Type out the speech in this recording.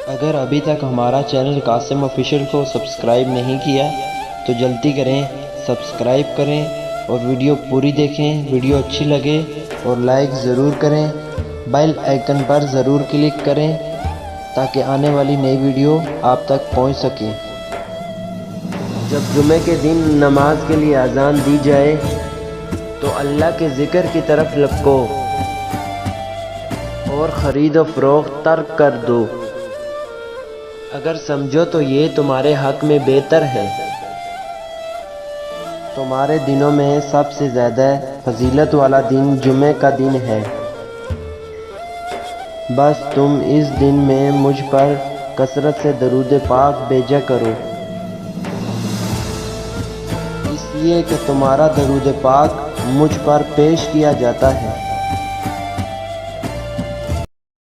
اگر ابھی تک ہمارا چینل قاسم آفیشیل کو سبسکرائب نہیں کیا تو جلدی کریں، سبسکرائب کریں اور ویڈیو پوری دیکھیں۔ ویڈیو اچھی لگے اور لائک ضرور کریں، بیل آئیکن پر ضرور کلک کریں تاکہ آنے والی نئی ویڈیو آپ تک پہنچ سکے۔ جب جمعے کے دن نماز کے لیے اذان دی جائے تو اللہ کے ذکر کی طرف لپکو اور خرید و فروخت ترک کر دو۔ اگر سمجھو تو یہ تمہارے حق میں بہتر ہے۔ تمہارے دنوں میں سب سے زیادہ فضیلت والا دن جمعے کا دن ہے۔ بس تم اس دن میں مجھ پر کثرت سے درود پاک بھیجا کرو، اس لیے کہ تمہارا درود پاک مجھ پر پیش کیا جاتا ہے۔